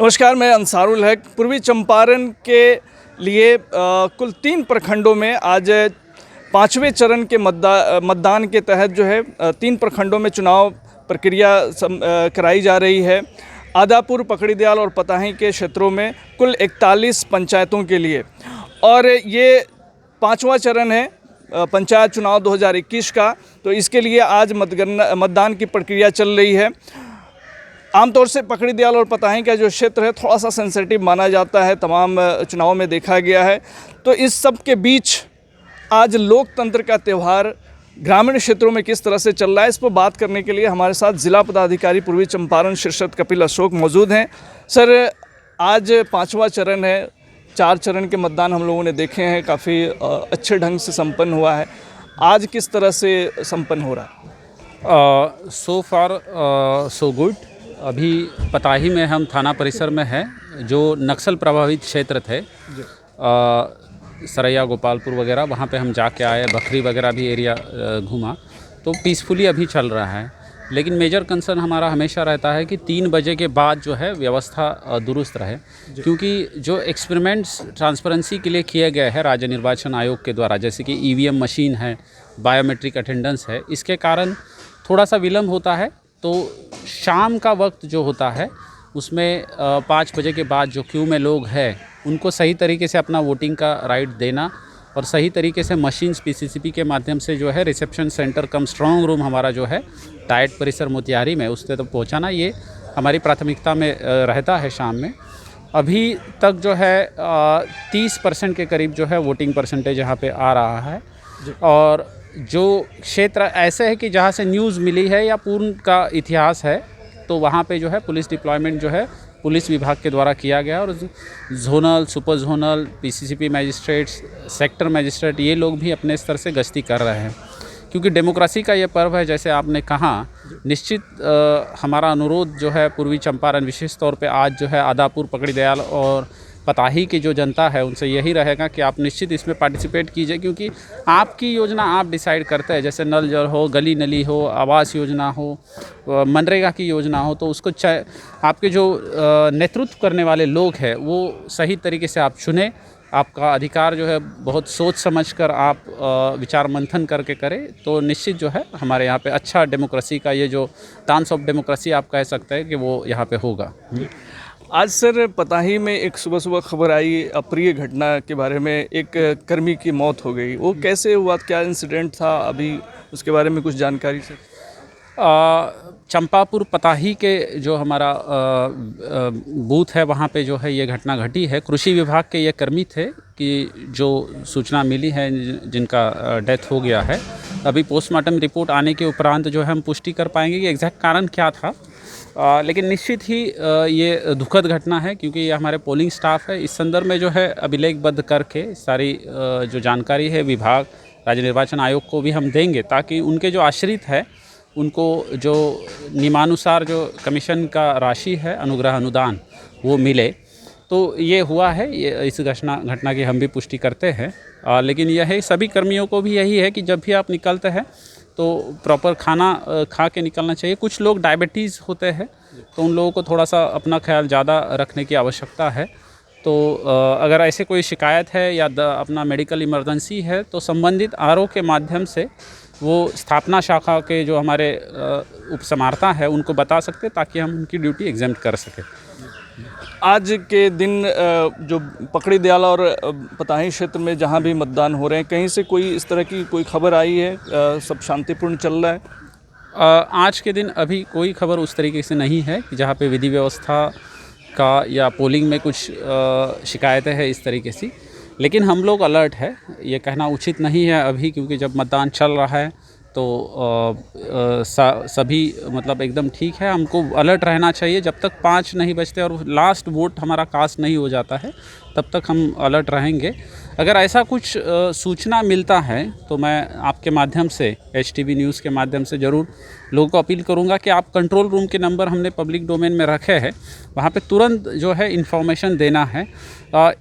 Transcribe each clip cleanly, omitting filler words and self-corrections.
नमस्कार, मैं अंसारुल हक। पूर्वी चंपारण के लिए कुल 3 प्रखंडों में आज 5वें चरण के मतदान के तहत जो है 3 प्रखंडों में चुनाव प्रक्रिया कराई जा रही है। आदापुर, पकड़ीदयाल और पताही के क्षेत्रों में कुल 41 पंचायतों के लिए, और ये 5वां चरण है पंचायत चुनाव 2021 का। तो इसके लिए आज मतदान की प्रक्रिया चल रही है। आमतौर से पकड़ीदयाल और पताही का जो क्षेत्र है थोड़ा सा सेंसिटिव माना जाता है, तमाम चुनावों में देखा गया है। तो इस सब के बीच आज लोकतंत्र का त्यौहार ग्रामीण क्षेत्रों में किस तरह से चल रहा है, इस पर बात करने के लिए हमारे साथ जिला पदाधिकारी पूर्वी चंपारण शीर्षद कपिल अशोक मौजूद हैं। सर, आज 5वां चरण है। 4 चरण के मतदान हम लोगों ने देखे हैं, काफ़ी अच्छे ढंग से संपन्न हुआ है। आज किस तरह से संपन्न हो रहा है? सो फार सो गुड। अभी पताही में हम थाना परिसर में हैं, जो नक्सल प्रभावित क्षेत्र थे, सरैया, गोपालपुर वगैरह, वहाँ पे हम जाके आए। बखरी वगैरह भी एरिया घूमा, तो पीसफुली अभी चल रहा है। लेकिन मेजर कंसर्न हमारा हमेशा रहता है कि 3 बजे के बाद जो है व्यवस्था दुरुस्त रहे, क्योंकि जो एक्सपेरिमेंट्स ट्रांसपेरेंसी के लिए किए गए हैं राज्य निर्वाचन आयोग के द्वारा, जैसे कि ईवीएम मशीन है, बायोमेट्रिक अटेंडेंस है, इसके कारण थोड़ा सा विलम्ब होता है। तो शाम का वक्त जो होता है उसमें 5 बजे के बाद जो क्यू में लोग हैं उनको सही तरीके से अपना वोटिंग का राइट देना और सही तरीके से मशीन्स पीसीसीपी के माध्यम से जो है रिसेप्शन सेंटर कम स्ट्रॉन्ग रूम हमारा जो है डाइट परिसर मोतिहारी में, उससे तक पहुंचाना, ये हमारी प्राथमिकता में रहता है शाम में। अभी तक जो है 30% के करीब जो है वोटिंग परसेंटेज यहाँ पे आ रहा है। और जो क्षेत्र ऐसे है कि जहाँ से न्यूज़ मिली है या पूर्ण का इतिहास है, तो वहाँ पे जो है पुलिस डिप्लॉयमेंट जो है पुलिस विभाग के द्वारा किया गया, और zonal, super zonal, PCCP magistrates, sector magistrate, ये लोग भी अपने स्तर से गश्ती कर रहे हैं, क्योंकि डेमोक्रेसी का ये पर्व है। जैसे आपने कहा, निश्चित हमारा अनुरोध जो है पूर्वी चंपारण, विशेष तौर पे आज जो है आदापुर, पकड़ीदयाल और पताही की जो जनता है उनसे यही रहेगा कि आप निश्चित इसमें पार्टिसिपेट कीजिए, क्योंकि आपकी योजना आप डिसाइड करते हैं। जैसे नल जल हो, गली नली हो, आवास योजना हो, मनरेगा की योजना हो, तो उसको आपके जो नेतृत्व करने वाले लोग हैं वो सही तरीके से आप चुने। आपका अधिकार जो है बहुत सोच समझ कर आप विचार मंथन करके करें, तो निश्चित जो है हमारे यहाँ पे अच्छा डेमोक्रेसी का ये जो डांस ऑफ डेमोक्रेसी आप कह सकते हैं कि वो यहाँ पे होगा। आज सर, पताही में एक सुबह खबर आई अप्रिय घटना के बारे में, एक कर्मी की मौत हो गई। वो कैसे हुआ, क्या इंसिडेंट था, अभी उसके बारे में कुछ जानकारी सर? चंपापुर पताही के जो हमारा बूथ है वहाँ पे जो है ये घटना घटी है। कृषि विभाग के ये कर्मी थे कि जो सूचना मिली है जिनका डेथ हो गया है। अभी पोस्टमार्टम रिपोर्ट आने के उपरांत जो है हम पुष्टि कर पाएंगे कि एग्जैक्ट कारण क्या था। लेकिन निश्चित ही ये दुखद घटना है, क्योंकि ये हमारे पोलिंग स्टाफ है। इस संदर्भ में जो है अभिलेखबद्ध करके सारी जो जानकारी है विभाग, राज्य निर्वाचन आयोग को भी हम देंगे, ताकि उनके जो आश्रित है उनको जो नियमानुसार जो कमीशन का राशि है, अनुग्रह अनुदान, वो मिले। तो ये हुआ है, ये इस घटना की हम भी पुष्टि करते हैं। लेकिन यह है, सभी कर्मियों को भी यही है कि जब भी आप निकलते हैं तो प्रॉपर खाना खा के निकलना चाहिए। कुछ लोग डायबिटीज़ होते हैं, तो उन लोगों को थोड़ा सा अपना ख्याल ज़्यादा रखने की आवश्यकता है। तो अगर ऐसे कोई शिकायत है या अपना मेडिकल इमरजेंसी है, तो संबंधित आरओ के माध्यम से वो स्थापना शाखा के जो हमारे उपसमार्ता है उनको बता सकते, ताकि हम उनकी ड्यूटी एग्जेम्प्ट कर सकें। आज के दिन जो पकड़ीदयाल और पताही क्षेत्र में जहां भी मतदान हो रहे हैं, कहीं से कोई इस तरह की कोई खबर आई है? सब शांतिपूर्ण चल रहा है? आज के दिन अभी कोई खबर उस तरीके से नहीं है कि जहाँ पे विधि व्यवस्था का या पोलिंग में कुछ शिकायतें हैं इस तरीके से। लेकिन हम लोग अलर्ट है, ये कहना उचित नहीं है अभी, क्योंकि जब मतदान चल रहा है तो सभी मतलब एकदम ठीक है। हमको अलर्ट रहना चाहिए जब तक 5 नहीं बजते और लास्ट वोट हमारा कास्ट नहीं हो जाता है, तब तक हम अलर्ट रहेंगे। अगर ऐसा कुछ सूचना मिलता है तो मैं आपके माध्यम से, HTV न्यूज़ के माध्यम से ज़रूर लोगों को अपील करूंगा कि आप कंट्रोल रूम के नंबर हमने पब्लिक डोमेन में रखे हैं, वहाँ पे तुरंत जो है इन्फॉर्मेशन देना है।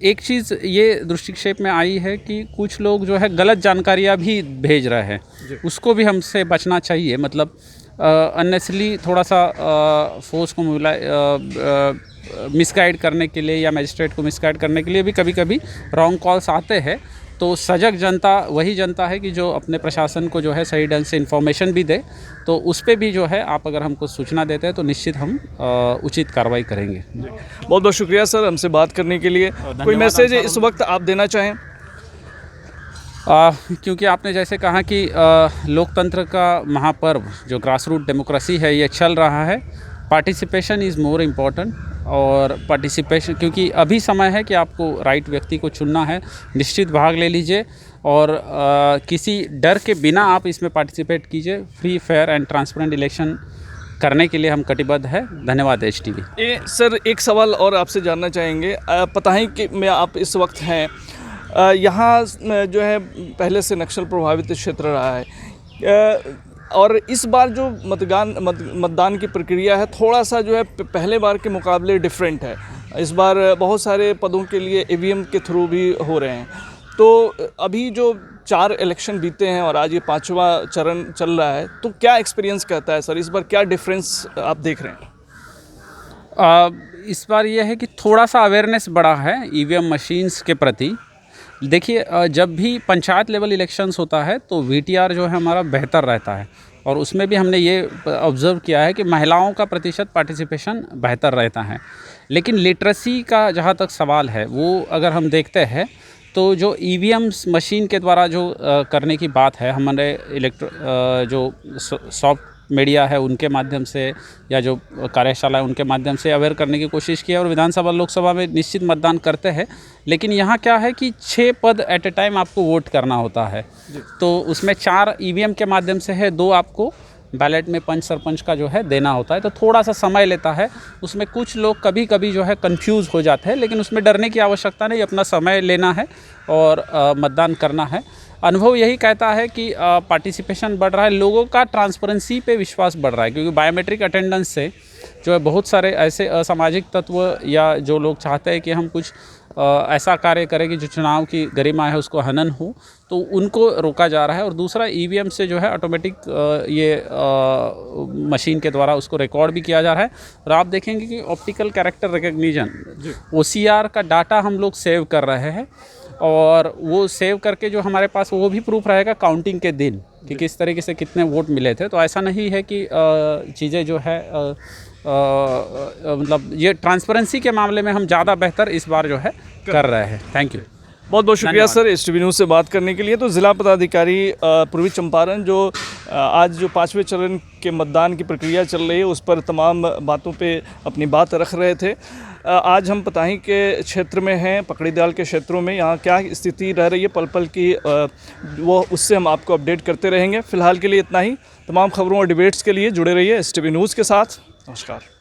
एक चीज़ ये दृष्टिक्षेप में आई है कि कुछ लोग जो है गलत जानकारियाँ भी भेज रहे हैं, उसको भी हमसे बचना चाहिए। मतलब अननेसली थोड़ा सा फोर्स को मिसगाइड करने के लिए या मजिस्ट्रेट को मिसगाइड करने के लिए भी कभी कभी रॉन्ग कॉल्स आते हैं। तो सजग जनता वही जनता है कि जो अपने प्रशासन को जो है सही ढंग से इन्फॉर्मेशन भी दे, तो उस पर भी जो है आप अगर हमको सूचना देते हैं तो निश्चित हम उचित कार्रवाई करेंगे। बहुत बहुत शुक्रिया सर हमसे बात करने के लिए। कोई मैसेज इस वक्त आप देना चाहें? क्योंकि आपने जैसे कहा कि लोकतंत्र का महापर्व जो ग्रास रूट डेमोक्रेसी है ये चल रहा है, पार्टिसिपेशन इज़ मोर इम्पॉर्टेंट। और पार्टिसिपेशन क्योंकि अभी समय है कि आपको राइट व्यक्ति को चुनना है, निश्चित भाग ले लीजिए और किसी डर के बिना आप इसमें पार्टिसिपेट कीजिए। Free fair and transparent election करने के लिए हम कटिबद्ध है। धन्यवाद HTV। सर एक सवाल और आपसे जानना चाहेंगे, पता है कि मैं आप इस वक्त हैं यहाँ जो है पहले से नक्सल प्रभावित क्षेत्र रहा है और इस बार जो मतदान की प्रक्रिया है थोड़ा सा जो है पहले बार के मुकाबले डिफरेंट है। इस बार बहुत सारे पदों के लिए EVM के थ्रू भी हो रहे हैं। तो अभी जो 4 इलेक्शन बीते हैं और आज ये 5वां चरण चल रहा है, तो क्या एक्सपीरियंस कहता है सर, इस बार क्या डिफरेंस आप देख रहे हैं? इस बार यह है कि थोड़ा सा अवेयरनेस बढ़ा है EVM मशीन्स के प्रति। देखिए, जब भी पंचायत लेवल इलेक्शंस होता है तो VTR जो है हमारा बेहतर रहता है और उसमें भी हमने ये ऑब्ज़र्व किया है कि महिलाओं का प्रतिशत पार्टिसिपेशन बेहतर रहता है। लेकिन लिटरेसी का जहाँ तक सवाल है वो अगर हम देखते हैं तो जो EVM मशीन के द्वारा जो करने की बात है, हमारे जो सॉफ्ट मीडिया है उनके माध्यम से या जो कार्यशाला है उनके माध्यम से अवेयर करने की कोशिश की है और विधानसभा लोकसभा में निश्चित मतदान करते हैं। लेकिन यहाँ क्या है कि 6 पद एट ए टाइम आपको वोट करना होता है, तो उसमें 4 EVM के माध्यम से है, 2 आपको बैलेट में पंच सरपंच का जो है देना होता है, तो थोड़ा सा समय लेता है। उसमें कुछ लोग कभी कभी जो है कंफ्यूज हो जाते हैं, लेकिन उसमें डरने की आवश्यकता नहीं, अपना समय लेना है और मतदान करना है। अनुभव यही कहता है कि पार्टिसिपेशन बढ़ रहा है, लोगों का ट्रांसपेरेंसी पे विश्वास बढ़ रहा है, क्योंकि बायोमेट्रिक अटेंडेंस से जो है बहुत सारे ऐसे असामाजिक तत्व या जो लोग चाहते हैं कि हम कुछ ऐसा कार्य करें कि जो चुनाव की गरिमा है उसको हनन हो, तो उनको रोका जा रहा है। और दूसरा EVM से जो है ऑटोमेटिक ये मशीन के द्वारा उसको रिकॉर्ड भी किया जा रहा है। और आप देखेंगे कि ऑप्टिकल कैरेक्टर रिकग्निशन OCR का डाटा हम लोग सेव कर रहे हैं और वो सेव करके जो हमारे पास वो भी प्रूफ रहेगा काउंटिंग के दिन कि किस तरीके से कितने वोट मिले थे। तो ऐसा नहीं है कि चीज़ें जो है मतलब ये ट्रांसपेरेंसी के मामले में हम ज़्यादा बेहतर इस बार जो है कर रहे हैं। Thank you. बहुत बहुत शुक्रिया सर HTV न्यूज़ से बात करने के लिए। तो ज़िला पदाधिकारी पूर्वी चंपारण जो आज जो 5वें चरण के मतदान की प्रक्रिया चल रही है उस पर तमाम बातों पे अपनी बात रख रहे थे। आज हम पताही के क्षेत्र में हैं, पकड़ीदाल के क्षेत्रों में, यहाँ क्या स्थिति रह रही है पल पल की वो उससे हम आपको अपडेट करते रहेंगे। फ़िलहाल के लिए इतना ही। तमाम खबरों और डिबेट्स के लिए जुड़े रहिए HTV न्यूज़ के साथ। नमस्कार।